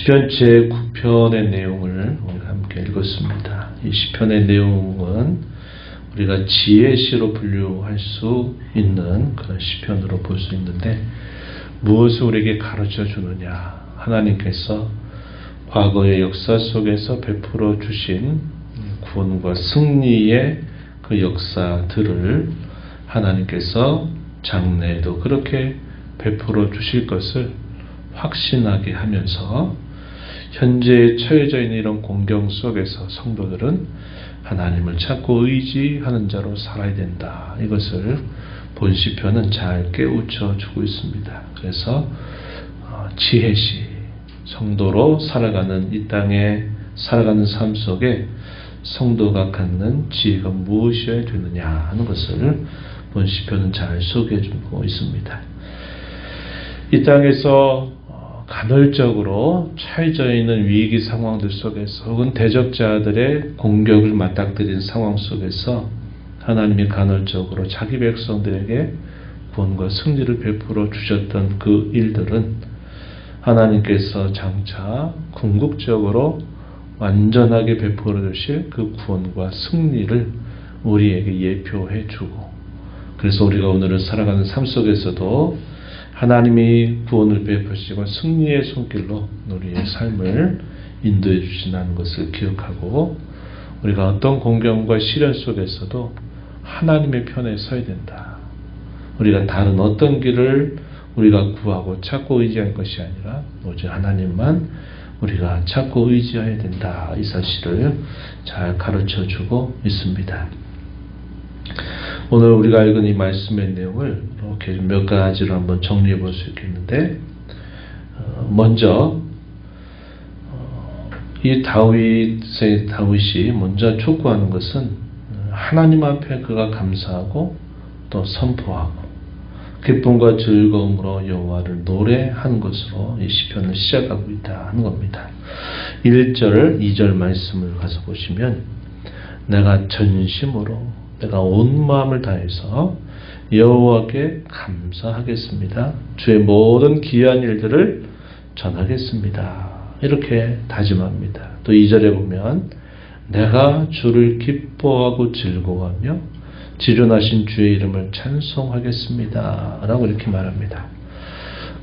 시편 제9편의 내용을 우리가 함께 읽었습니다. 이 시편의 내용은 우리가 지혜 시로 분류할 수 있는 그런 시편으로 볼 수 있는데, 무엇을 우리에게 가르쳐 주느냐, 하나님께서 과거의 역사 속에서 베풀어 주신 구원과 승리의 그 역사들을 하나님께서 장래에도 그렇게 베풀어 주실 것을 확신하게 하면서, 현재 처해져 있는 이런 공경 속에서 성도들은 하나님을 찾고 의지하는 자로 살아야 된다. 이것을 본 시편은 잘 깨우쳐 주고 있습니다. 그래서 지혜시, 성도로 살아가는 이 땅에 살아가는 삶 속에 성도가 갖는 지혜가 무엇이어야 되느냐 하는 것을 본 시편은 잘 소개해 주고 있습니다. 이 땅에서 간헐적으로 처해져 있는 위기 상황들 속에서, 혹은 대적자들의 공격을 맞닥뜨린 상황 속에서 하나님이 간헐적으로 자기 백성들에게 구원과 승리를 베풀어 주셨던 그 일들은 하나님께서 장차 궁극적으로 완전하게 베풀어 주실 그 구원과 승리를 우리에게 예표해 주고, 그래서 우리가 오늘을 살아가는 삶 속에서도 하나님이 구원을 베푸시고 승리의 손길로 우리의 삶을 인도해 주신다는 것을 기억하고, 우리가 어떤 공경과 시련 속에서도 하나님의 편에 서야 된다. 우리가 다른 어떤 길을 우리가 구하고 찾고 의지할 것이 아니라 오직 하나님만 우리가 찾고 의지해야 된다. 이 사실을 잘 가르쳐 주고 있습니다. 오늘 우리가 읽은 이 말씀의 내용을 이렇게 몇 가지로 한번 정리해 볼 수 있겠는데, 먼저 이 다윗이 먼저 촉구하는 것은 하나님 앞에 그가 감사하고 또 선포하고 기쁨과 즐거움으로 여호와를 노래하는 것으로 이 시편을 시작하고 있다 하는 겁니다. 1절, 2절 말씀을 가서 보시면, 내가 전심으로 내가 온 마음을 다해서 여호와께 감사하겠습니다. 주의 모든 귀한 일들을 전하겠습니다. 이렇게 다짐합니다. 또 2절에 보면, 내가 주를 기뻐하고 즐거워하며 지존하신 주의 이름을 찬송하겠습니다. 라고 이렇게 말합니다.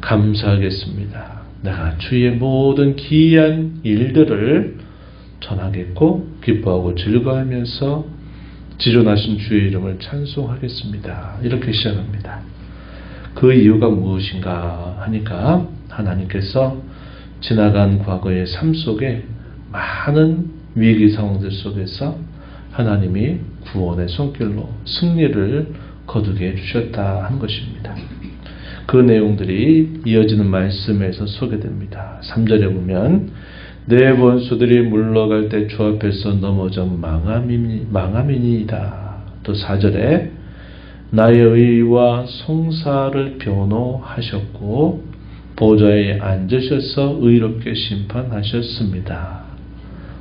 감사하겠습니다. 내가 주의 모든 귀한 일들을 전하겠고 기뻐하고 즐거워하면서 지존하신 주의 이름을 찬송하겠습니다. 이렇게 시작합니다. 그 이유가 무엇인가 하니까, 하나님께서 지나간 과거의 삶 속에 많은 위기 상황들 속에서 하나님이 구원의 손길로 승리를 거두게 해주셨다 하는 것입니다. 그 내용들이 이어지는 말씀에서 소개됩니다. 3절에 보면, 내 원수들이 물러갈 때 주 앞에서 넘어져 망함이니이다. 또 4절에 나의 의와 송사를 변호하셨고 보좌에 앉으셔서 의롭게 심판하셨습니다.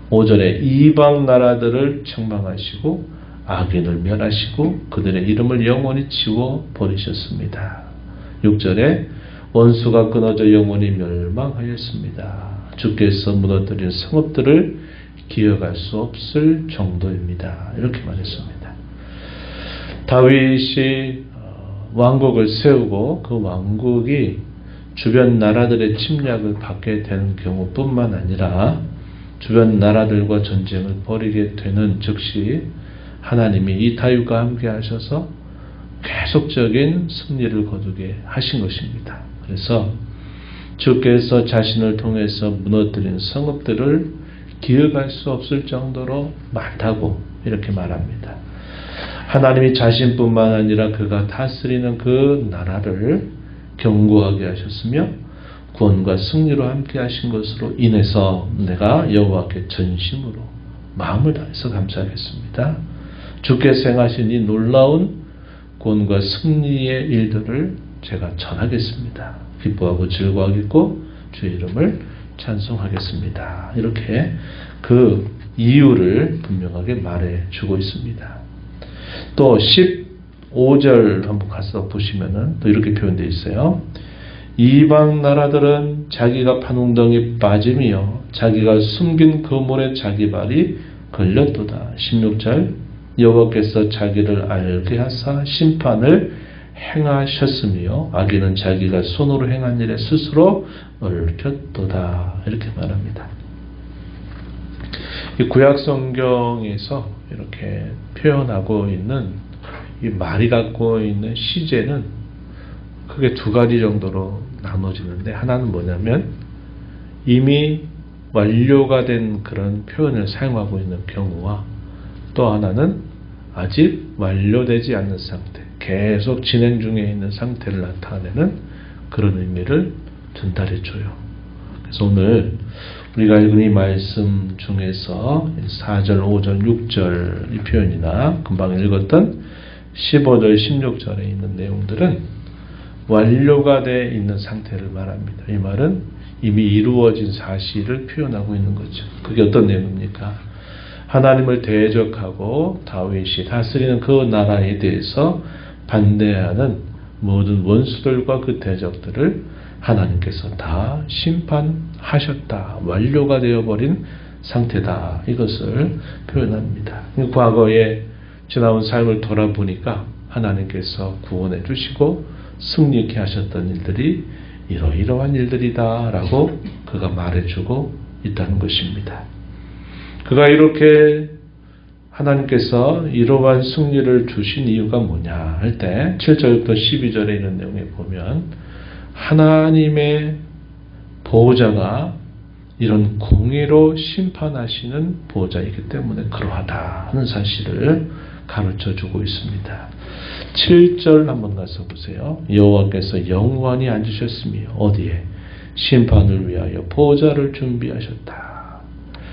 5절에 이방 나라들을 책망하시고 악인을 멸하시고 그들의 이름을 영원히 지워 버리셨습니다. 6절에 원수가 끊어져 영원히 멸망하였습니다. 주께서 무너뜨린 성읍들을 기억할 수 없을 정도입니다. 이렇게 말했습니다. 다윗이 왕국을 세우고 그 왕국이 주변 나라들의 침략을 받게 되는 경우뿐만 아니라 주변 나라들과 전쟁을 벌이게 되는 즉시 하나님이 이 다윗과 함께 하셔서 계속적인 승리를 거두게 하신 것입니다. 그래서 주께서 자신을 통해서 무너뜨린 성읍들을 기억할 수 없을 정도로 많다고 이렇게 말합니다. 하나님이 자신뿐만 아니라 그가 다스리는 그 나라를 견고하게 하셨으며 구원과 승리로 함께 하신 것으로 인해서 내가 여호와께 전심으로 마음을 다해서 감사하겠습니다. 주께서 행하신 이 놀라운 구원과 승리의 일들을 제가 전하겠습니다. 기뻐하고 즐거워하겠고 주의 이름을 찬송하겠습니다. 이렇게 그 이유를 분명하게 말해 주고 있습니다. 또 15절 한번 가서 보시면은 또 이렇게 표현되어 있어요. 이방 나라들은 자기가 판웅덩이 빠짐이요 자기가 숨긴 그물에 자기 발이 걸렸도다. 16절 여호와께서 자기를 알게 하사 심판을 행하셨으며 악인은 자기가 손으로 행한 일에 스스로 얽혔도다. 이렇게 말합니다. 이 구약 성경에서 이렇게 표현하고 있는 이 말이 갖고 있는 시제는 크게 두 가지 정도로 나눠지는데, 하나는 뭐냐면 이미 완료가 된 그런 표현을 사용하고 있는 경우와, 또 하나는 아직 완료되지 않는 상태, 계속 진행 중에 있는 상태를 나타내는 그런 의미를 전달해 줘요. 그래서 오늘 우리가 읽은 이 말씀 중에서 4절, 5절, 6절 이 표현이나 금방 읽었던 15절, 16절에 있는 내용들은 완료가 되어 있는 상태를 말합니다. 이 말은 이미 이루어진 사실을 표현하고 있는 거죠. 그게 어떤 내용입니까? 하나님을 대적하고 다윗이 다스리는 그 나라에 대해서 반대하는 모든 원수들과 그 대적들을 하나님께서 다 심판하셨다. 완료가 되어버린 상태다. 이것을 표현합니다. 과거에 지나온 삶을 돌아보니까 하나님께서 구원해 주시고 승리케 하셨던 일들이 이러이러한 일들이다 라고 그가 말해주고 있다는 것입니다. 그가 이렇게 하나님께서 이러한 승리를 주신 이유가 뭐냐 할 때 7절부터 12절에 있는 내용에 보면 하나님의 보호자가 이런 공의로 심판하시는 보호자이기 때문에 그러하다 하는 사실을 가르쳐주고 있습니다. 7절 한번 가서 보세요. 여호와께서 영원히 앉으셨으며 어디에? 심판을 위하여 보호자를 준비하셨다.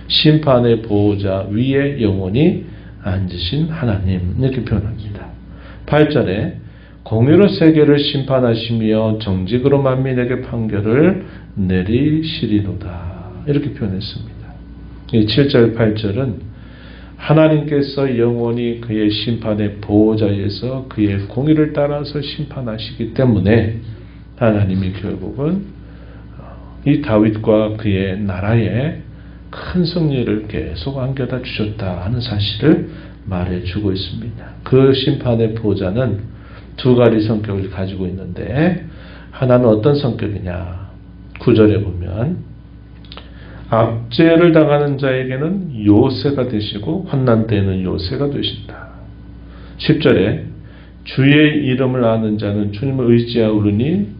심판의 보호자 위에 영원히 앉으신 하나님, 이렇게 표현합니다. 8절에 공의로 세계를 심판하시며 정직으로 만민에게 판결을 내리시리로다. 이렇게 표현했습니다. 이 7절, 8절은 하나님께서 영원히 그의 심판의 보호자에서 그의 공의를 따라서 심판하시기 때문에 하나님이 결국은 이 다윗과 그의 나라에 큰 승리를 계속 안겨다 주셨다 하는 사실을 말해주고 있습니다. 그 심판의 보호자는 두 가지 성격을 가지고 있는데, 하나는 어떤 성격이냐? 9절에 보면 압제를 당하는 자에게는 요새가 되시고 환난 때에는 요새가 되신다. 10절에 주의 이름을 아는 자는 주님을 의지하오르니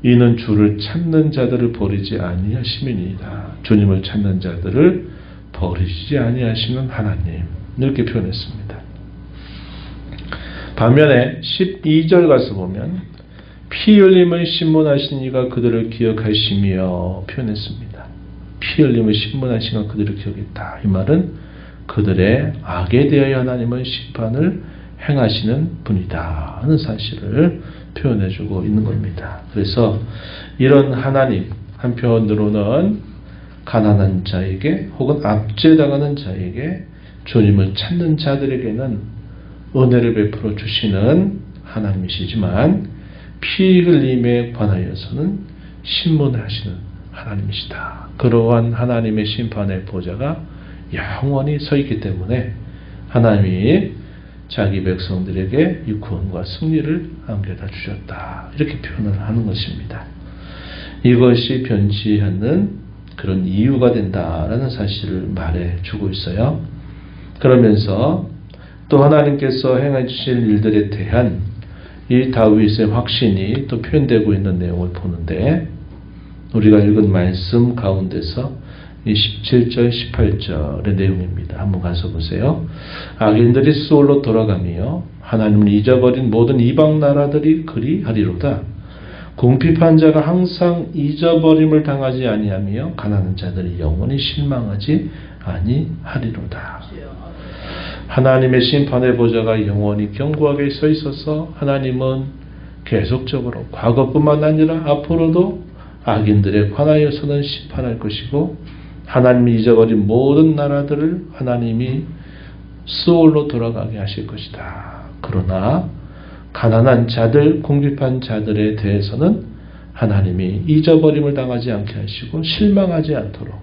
이는 주를 찾는 자들을 버리지 아니하심이니이다. 주님을 찾는 자들을 버리지 아니하시는 하나님, 이렇게 표현했습니다. 반면에 12절 가서 보면 피 흘림을 신문하신 이가 그들을 기억하시며 표현했습니다. 피 흘림을 신문하신 이가 그들을 기억했다. 이 말은 그들의 악에 대하여 하나님은 심판을 행하시는 분이다 하는 사실을 표현해주고 있는 겁니다. 그래서 이런 하나님, 한편으로는 가난한 자에게 혹은 압제당하는 자에게 주님을 찾는 자들에게는 은혜를 베풀어 주시는 하나님이시지만 피 흘림에 관하여서는 신문하시는 하나님이시다. 그러한 하나님의 심판의 보좌가 영원히 서 있기 때문에 하나님이 자기 백성들에게 이 구원과 승리를 안겨다 주셨다. 이렇게 표현을 하는 것입니다. 이것이 변치 않는 그런 이유가 된다라는 사실을 말해주고 있어요. 그러면서 또 하나님께서 행해 주실 일들에 대한 이 다윗의 확신이 또 표현되고 있는 내용을 보는데, 우리가 읽은 말씀 가운데서 이 17절, 18절의 내용입니다. 한번 가서 보세요. 악인들이 수월로 돌아가며 하나님을 잊어버린 모든 이방 나라들이 그리하리로다. 궁핍한 자가 항상 잊어버림을 당하지 아니하며 가난한 자들이 영원히 실망하지 아니하리로다. 하나님의 심판의 보좌가 영원히 견고하게 서 있어서 하나님은 계속적으로 과거뿐만 아니라 앞으로도 악인들에 관하여서는 심판할 것이고, 하나님이 잊어버린 모든 나라들을 하나님이 수월로 돌아가게 하실 것이다. 그러나 가난한 자들, 궁핍한 자들에 대해서는 하나님이 잊어버림을 당하지 않게 하시고 실망하지 않도록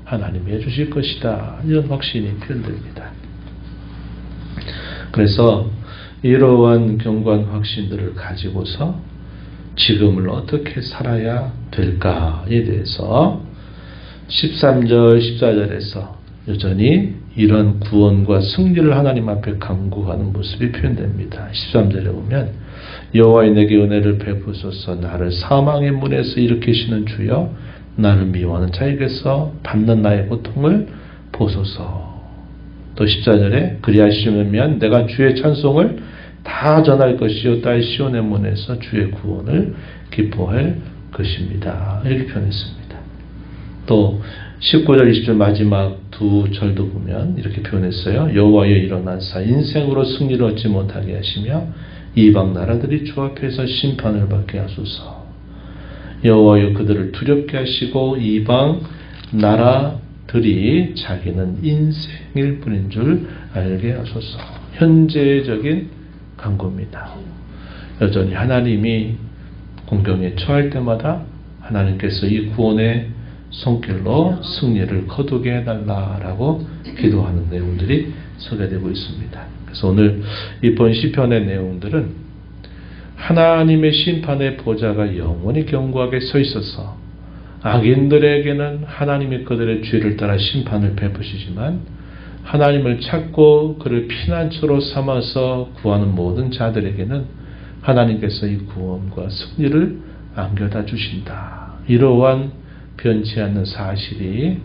하나님이 해주실 것이다. 이런 확신이 표현됩니다. 그래서 이러한 경고한 확신들을 가지고서 지금을 어떻게 살아야 될까에 대해서 13절, 14절에서 여전히 이런 구원과 승리를 하나님 앞에 간구하는 모습이 표현됩니다. 13절에 보면 여호와여 내게 은혜를 베푸소서 나를 사망의 문에서 일으키시는 주여 나를 미워하는 자에게서 받는 나의 고통을 보소서. 또 14절에 그리하시면 내가 주의 찬송을 다 전할 것이요 딸 시온의 문에서 주의 구원을 기뻐할 것입니다. 이렇게 표현했습니다. 또 19절 20절 마지막 두 절도 보면 이렇게 표현했어요. 여호와여 일어나사 인생으로 승리를 얻지 못하게 하시며 이방 나라들이 주 앞에서 심판을 받게 하소서. 여호와여 그들을 두렵게 하시고 이방 나라들이 자기는 인생일 뿐인 줄 알게 하소서. 현재적인 간구입니다. 여전히 하나님이 공경에 처할 때마다 하나님께서 이 구원의 손길로 승리를 거두게 해달라라고 기도하는 내용들이 소개되고 있습니다. 그래서 오늘 이번 시편의 내용들은 하나님의 심판의 보좌가 영원히 견고하게 서 있어서 악인들에게는 하나님이 그들의 죄를 따라 심판을 베푸시지만 하나님을 찾고 그를 피난처로 삼아서 구하는 모든 자들에게는 하나님께서 이 구원과 승리를 안겨다 주신다. 이러한 변치 않는 사실이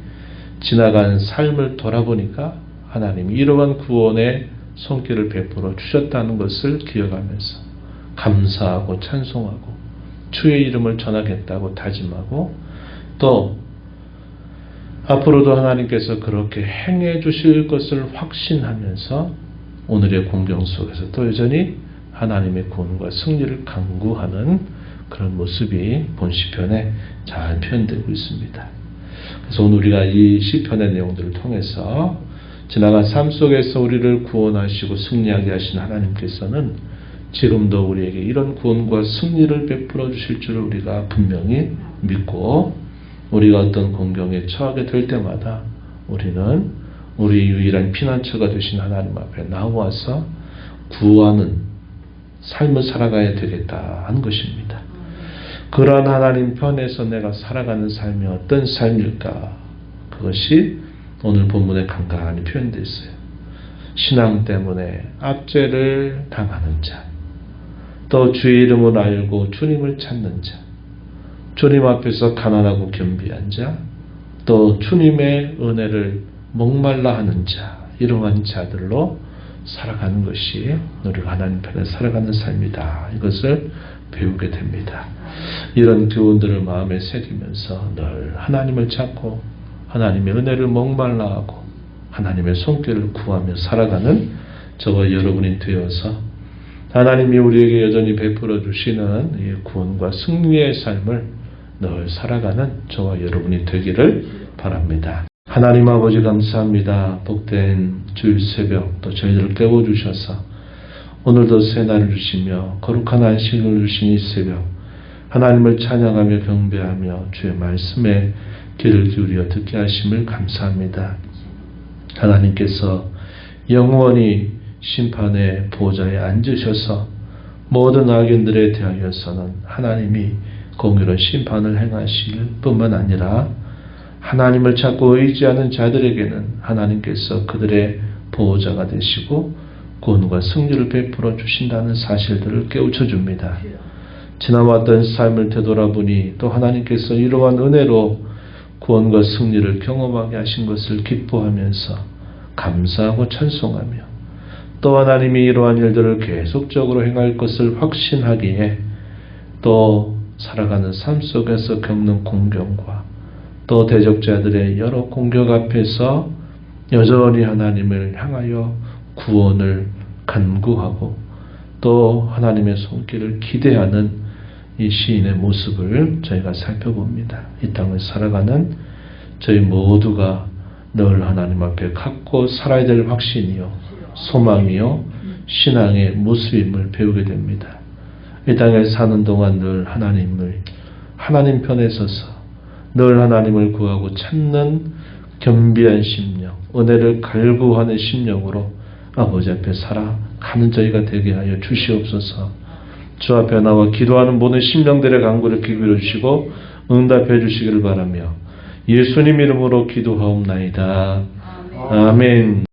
지나간 삶을 돌아보니까 하나님이 이러한 구원의 손길을 베풀어 주셨다는 것을 기억하면서 감사하고 찬송하고 주의 이름을 전하겠다고 다짐하고 또 앞으로도 하나님께서 그렇게 행해 주실 것을 확신하면서 오늘의 공경 속에서 또 여전히 하나님의 구원과 승리를 간구하는 그런 모습이 본 시편에 잘 표현되고 있습니다. 그래서 오늘 우리가 이 시편의 내용들을 통해서 지나간 삶 속에서 우리를 구원하시고 승리하게 하신 하나님께서는 지금도 우리에게 이런 구원과 승리를 베풀어 주실 줄을 우리가 분명히 믿고 우리가 어떤 공경에 처하게 될 때마다 우리는 우리 유일한 피난처가 되신 하나님 앞에 나와서 구하는 삶을 살아가야 되겠다 하는 것입니다. 그러한 하나님 편에서 내가 살아가는 삶이 어떤 삶일까? 그것이 오늘 본문에 간간히 표현되어 있어요. 신앙 때문에 압제를 당하는 자, 또 주의 이름을 알고 주님을 찾는 자, 주님 앞에서 가난하고 겸비한 자, 또 주님의 은혜를 목말라 하는 자, 이러한 자들로 살아가는 것이 우리가 하나님 편에 살아가는 삶이다. 이것을 배우게 됩니다. 이런 교훈들을 마음에 새기면서 늘 하나님을 찾고 하나님의 은혜를 목말라 하고 하나님의 손길을 구하며 살아가는 저와 여러분이 되어서 하나님이 우리에게 여전히 베풀어 주시는 이 구원과 승리의 삶을 늘 살아가는 저와 여러분이 되기를 바랍니다. 하나님 아버지 감사합니다. 복된 주일 새벽 또 저희들을 깨워주셔서 오늘도 새날을 주시며 거룩한 안식을 주신 이 새벽 하나님을 찬양하며 경배하며 주의 말씀에 귀를 기울여 듣게 하심을 감사합니다. 하나님께서 영원히 심판의 보좌에 앉으셔서 모든 악인들에 대하여서는 하나님이 공의로운 심판을 행하실 뿐만 아니라 하나님을 찾고 의지하는 자들에게는 하나님께서 그들의 보호자가 되시고 구원과 승리를 베풀어 주신다는 사실들을 깨우쳐 줍니다. 지나왔던 삶을 되돌아보니 또 하나님께서 이러한 은혜로 구원과 승리를 경험하게 하신 것을 기뻐하면서 감사하고 찬송하며 또 하나님이 이러한 일들을 계속적으로 행할 것을 확신하기에 또 살아가는 삶 속에서 겪는 공경과 또 대적자들의 여러 공격 앞에서 여전히 하나님을 향하여 구원을 간구하고 또 하나님의 손길을 기대하는 이 시인의 모습을 저희가 살펴봅니다. 이 땅을 살아가는 저희 모두가 늘 하나님 앞에 갖고 살아야 될 확신이요 소망이요 신앙의 모습임을 배우게 됩니다. 이 땅에 사는 동안 늘 하나님 편에 서서 늘 하나님을 구하고 찾는 겸비한 심령, 은혜를 갈구하는 심령으로 아버지 앞에 살아가는 저희가 되게 하여 주시옵소서. 주 앞에 나와 기도하는 모든 심령들의 간구를 귀 기울여 주시고 응답해 주시기를 바라며 예수님 이름으로 기도하옵나이다. 아멘.